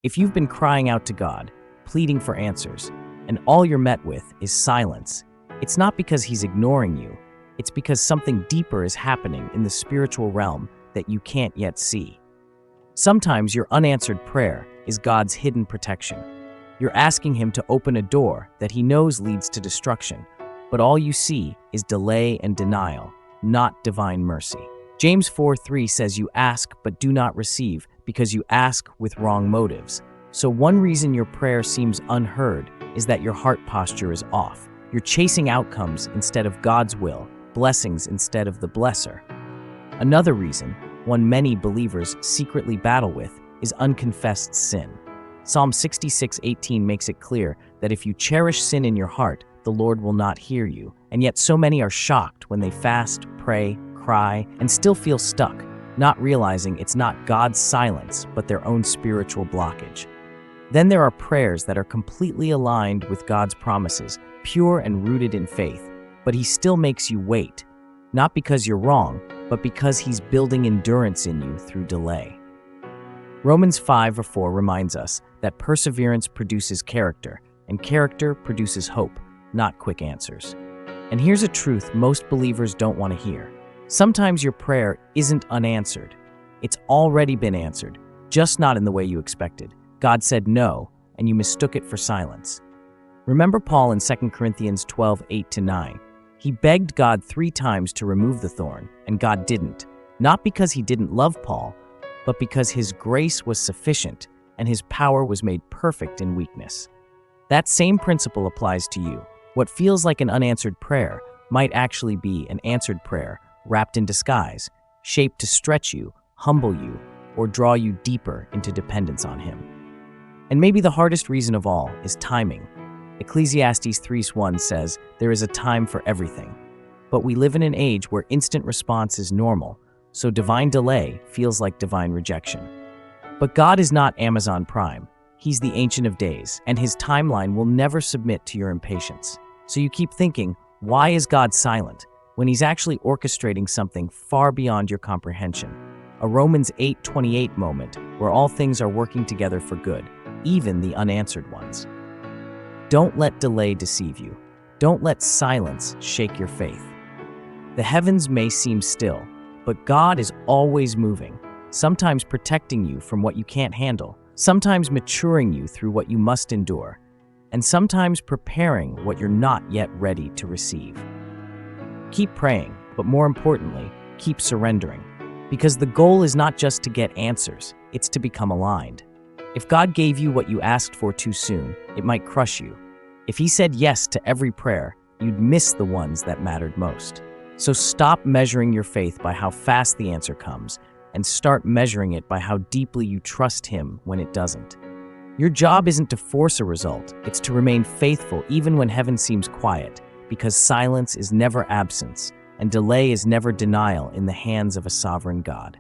If you've been crying out to God, pleading for answers, and all you're met with is silence, it's not because He's ignoring you. It's because something deeper is happening in the spiritual realm that you can't yet see. Sometimes your unanswered prayer is God's hidden protection. You're asking Him to open a door that He knows leads to destruction, but all you see is delay and denial, not divine mercy. James 4:3 says you ask but do not receive because you ask with wrong motives. So one reason your prayer seems unheard is that your heart posture is off. You're chasing outcomes instead of God's will, blessings instead of the blesser. Another reason, one many believers secretly battle with, is unconfessed sin. Psalm 66:18 makes it clear that if you cherish sin in your heart, the Lord will not hear you. And yet so many are shocked when they fast, pray, cry, and still feel stuck, not realizing it's not God's silence, but their own spiritual blockage. Then there are prayers that are completely aligned with God's promises, pure and rooted in faith, but He still makes you wait, not because you're wrong, but because He's building endurance in you through delay. Romans 5:4 reminds us that perseverance produces character, and character produces hope, not quick answers. And here's a truth most believers don't want to hear. Sometimes your prayer isn't unanswered. It's already been answered, just not in the way you expected. God said no, and you mistook it for silence. Remember Paul in 2 Corinthians 12:8-9. He begged God 3 times to remove the thorn, and God didn't. Not because He didn't love Paul, but because His grace was sufficient and His power was made perfect in weakness. That same principle applies to you. What feels like an unanswered prayer might actually be an answered prayer wrapped in disguise, shaped to stretch you, humble you, or draw you deeper into dependence on Him. And maybe the hardest reason of all is timing. Ecclesiastes 3:1 says, "There is a time for everything." But we live in an age where instant response is normal, so divine delay feels like divine rejection. But God is not Amazon Prime. He's the Ancient of Days, and His timeline will never submit to your impatience. So you keep thinking, why is God silent? When He's actually orchestrating something far beyond your comprehension. A Romans 8:28 moment where all things are working together for good, even the unanswered ones. Don't let delay deceive you. Don't let silence shake your faith. The heavens may seem still, but God is always moving, sometimes protecting you from what you can't handle, sometimes maturing you through what you must endure, and sometimes preparing what you're not yet ready to receive. Keep praying, but more importantly, keep surrendering, because the goal is not just to get answers, it's to become aligned. If God gave you what you asked for too soon, it might crush you. If He said yes to every prayer, you'd miss the ones that mattered most. So stop measuring your faith by how fast the answer comes, and start measuring it by how deeply you trust Him when it doesn't. Your job isn't to force a result, it's to remain faithful even when heaven seems quiet, because silence is never absence, and delay is never denial in the hands of a sovereign God.